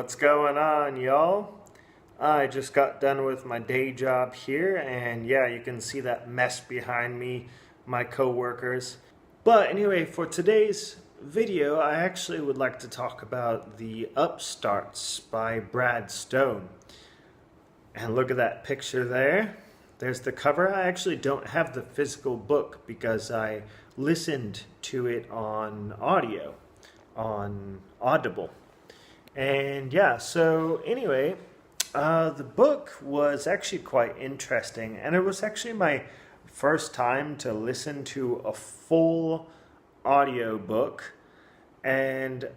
What's going on, y'all? I just got done with my day job here, and yeah, you can see that mess behind me, my co-workers. But anyway, for today's video, I actually would like to talk about the Upstarts by Brad Stone. And look at that picture there. There's the cover. I actually don't have the physical book because I listened to it on audio, on Audible. And yeah, so anyway, the book was actually quite interesting, and it was actually my first time to listen to a full audio book. And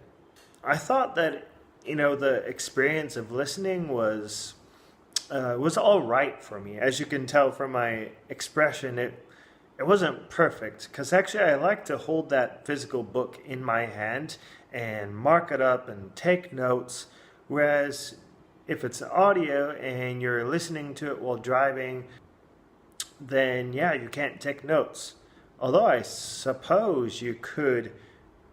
I thought that, the experience of listening was all right for me. As you can tell from my expression, it wasn't perfect, because actually I like to hold that physical book in my hand and mark it up and take notes, whereas if it's audio and you're listening to it while driving, then yeah, you can't take notes. Although I suppose you could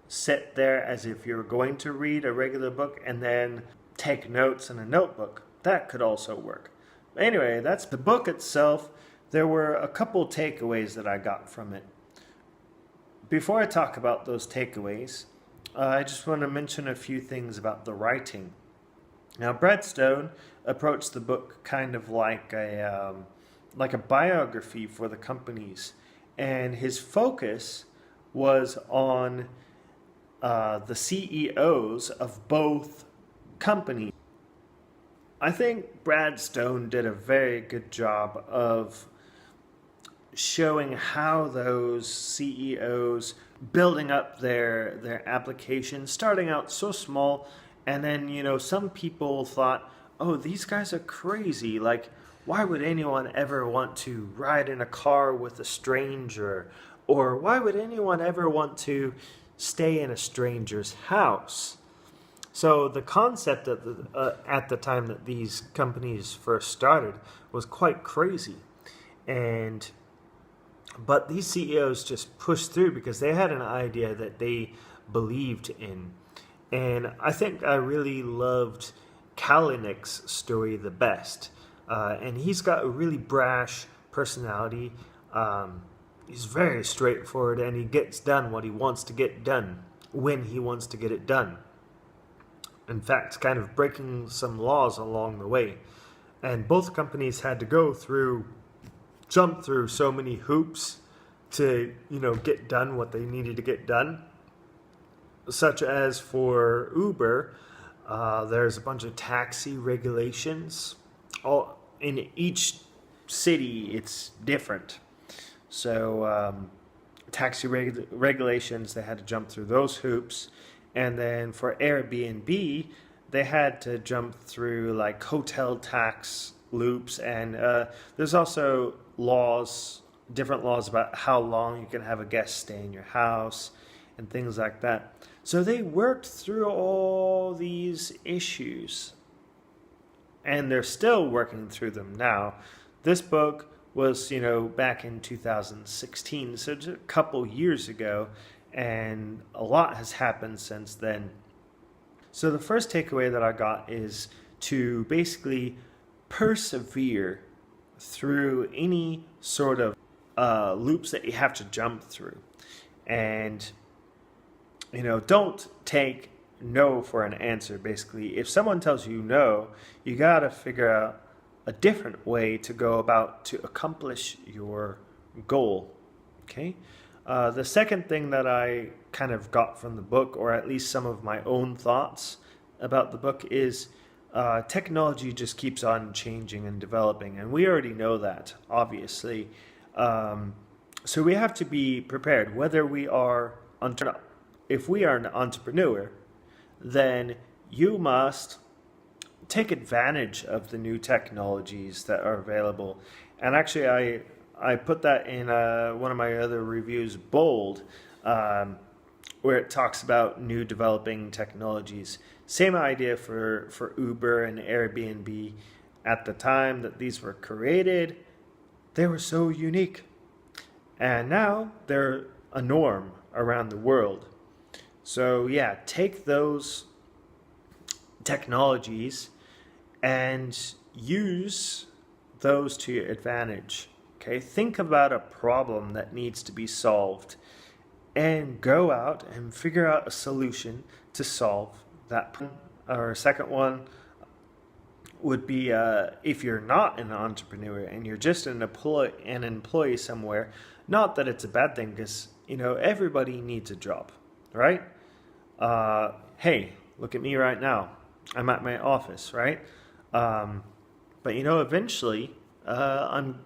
sit there as if you're going to read a regular book and then take notes in a notebook. That could also work. Anyway, that's the book itself. There were a couple takeaways that I got from it. Before I talk about those takeaways, I just want to mention a few things about the writing. Now, Brad Stone approached the book kind of like a biography for the companies, and his focus was on the CEOs of both companies. I think Brad Stone did a very good job of showing how those CEOs building up their application, starting out so small, and then some people thought, oh, these guys are crazy, like why would anyone ever want to ride in a car with a stranger, or why would anyone ever want to stay in a stranger's house? So the concept at the time that these companies first started was quite crazy, but these CEOs just pushed through because they had an idea that they believed in. And I think I really loved Kalanick's story the best. And he's got a really brash personality. He's very straightforward, and he gets done what he wants to get done when he wants to get it done. In fact, kind of breaking some laws along the way. And both companies had to jump through so many hoops to, get done what they needed to get done. Such as for Uber, there's a bunch of taxi regulations. All in each city, it's different. So taxi regulations, they had to jump through those hoops. And then for Airbnb, they had to jump through like hotel tax loops, and there's also different laws about how long you can have a guest stay in your house and things like that. So they worked through all these issues, and they're still working through them now. This book was, back in 2016, so just a couple years ago, and a lot has happened since then. So the first takeaway that I got is to basically persevere through any sort of loops that you have to jump through. And, don't take no for an answer, basically. If someone tells you no, you got to figure out a different way to go about to accomplish your goal. Okay? The second thing that I kind of got from the book, or at least some of my own thoughts about the book, is technology just keeps on changing and developing, and we already know that, obviously. So we have to be prepared. Whether we are if we are an entrepreneur, then you must take advantage of the new technologies that are available. And actually, I put that in one of my other reviews, bold, where it talks about new developing technologies. Same idea for Uber and Airbnb. At the time that these were created, they were so unique. And now they're a norm around the world. So yeah, take those technologies and use those to your advantage. Okay, think about a problem that needs to be solved and go out and figure out a solution to solve that problem. Or second one would be if you're not an entrepreneur and you're just an employee somewhere, not that it's a bad thing, because everybody needs a job, right? Hey, look at me right now. I'm at my office, right? But eventually, I'm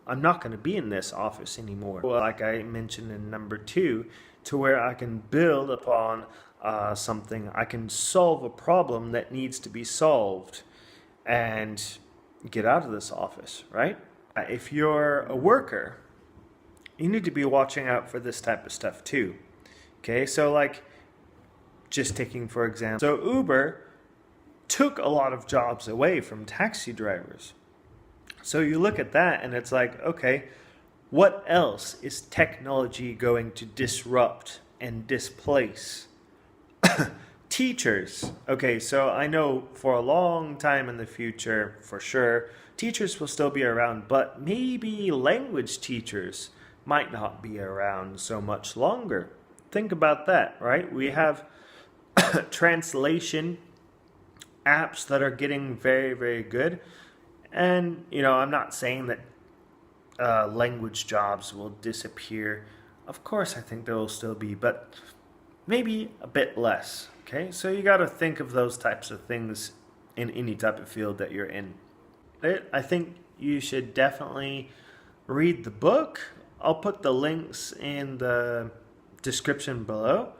not going to be in this office anymore. Well, like I mentioned in number 2, to where I can build upon something. I can solve a problem that needs to be solved and get out of this office, right? If you're a worker, you need to be watching out for this type of stuff too. Okay, so like just taking for example, so Uber took a lot of jobs away from taxi drivers. So you look at that and it's like, okay, what else is technology going to disrupt and displace? Teachers. Okay, so I know for a long time in the future, for sure, teachers will still be around, but maybe language teachers might not be around so much longer. Think about that, right? We have translation apps that are getting very, very good. And, I'm not saying that language jobs will disappear. Of course, I think there will still be, but maybe a bit less. Okay, so you got to think of those types of things in any type of field that you're in. I think you should definitely read the book. I'll put the links in the description below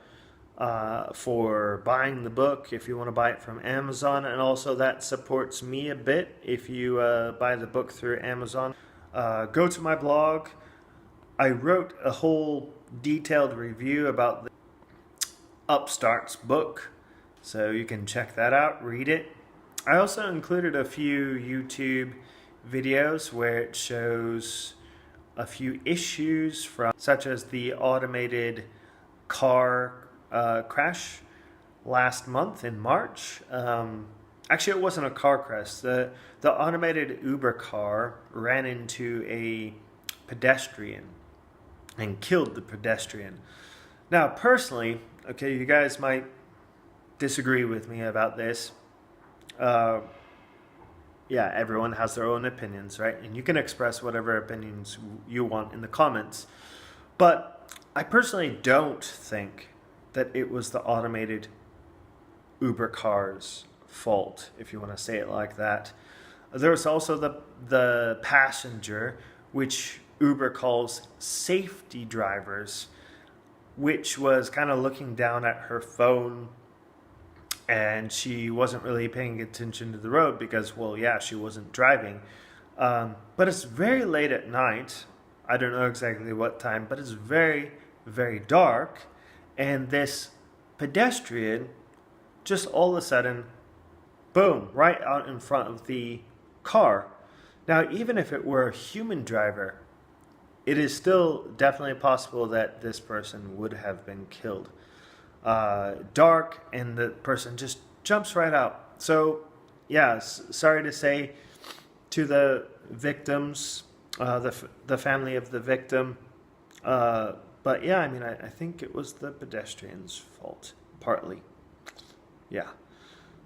for buying the book if you want to buy it from Amazon, and also that supports me a bit if you buy the book through Amazon. Go to my blog. I wrote a whole detailed review about the Upstarts book, so you can check that out, read it. I also included a few YouTube videos where it shows a few issues such as the automated car crash last month in March. Actually, it wasn't a car crash. The automated Uber car ran into a pedestrian and killed the pedestrian. Now, personally, okay, you guys might disagree with me about this. Yeah, everyone has their own opinions, right? And you can express whatever opinions you want in the comments. But I personally don't think that it was the automated Uber car's fault, if you want to say it like that. There was also the passenger, which Uber calls safety drivers, which was kind of looking down at her phone, and she wasn't really paying attention to the road because, well, yeah, she wasn't driving. But it's very late at night. I don't know exactly what time, but it's very, very dark. And this pedestrian just all of a sudden, boom, right out in front of the car. Now, even if it were a human driver, it is still definitely possible that this person would have been killed. Dark, and the person just jumps right out. So, yeah, sorry to say to the victims, the family of the victim. But yeah, I mean, I think it was the pedestrian's fault, partly. Yeah,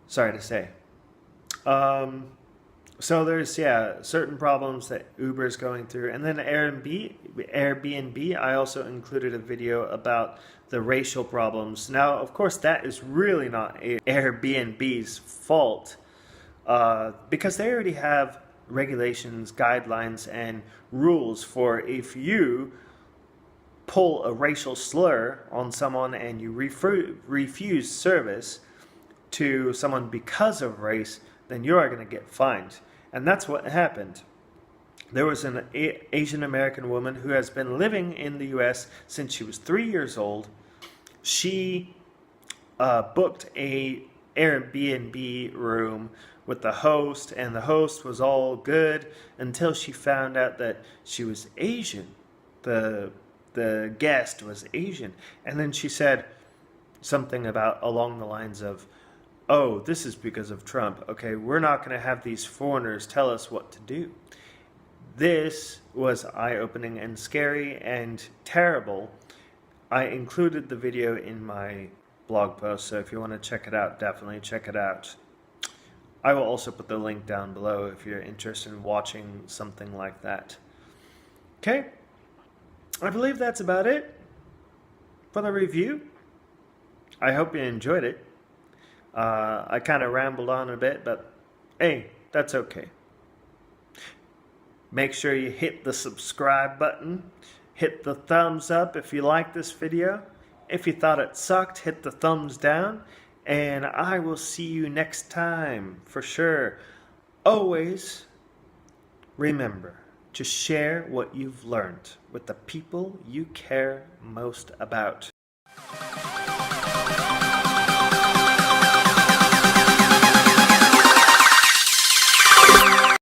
sorry to say. So there's, certain problems that Uber is going through. And then Airbnb, I also included a video about the racial problems. Now, of course, that is really not Airbnb's fault because they already have regulations, guidelines, and rules for if you pull a racial slur on someone and you refuse service to someone because of race, then you are going to get fined. And that's what happened. There was an Asian American woman who has been living in the U.S. since she was 3 years old. She booked a Airbnb room with the host, and the host was all good until she found out that she was Asian. The guest was Asian. And then she said something about along the lines of, oh, this is because of Trump. Okay, we're not going to have these foreigners tell us what to do. This was eye-opening and scary and terrible. I included the video in my blog post, so if you want to check it out, definitely check it out. I will also put the link down below if you're interested in watching something like that. Okay, I believe that's about it for the review. I hope you enjoyed it. I kind of rambled on a bit, but hey, that's okay. Make sure you hit the subscribe button. Hit the thumbs up if you like this video. If you thought it sucked, hit the thumbs down. And I will see you next time, for sure. Always remember to share what you've learned with the people you care most about.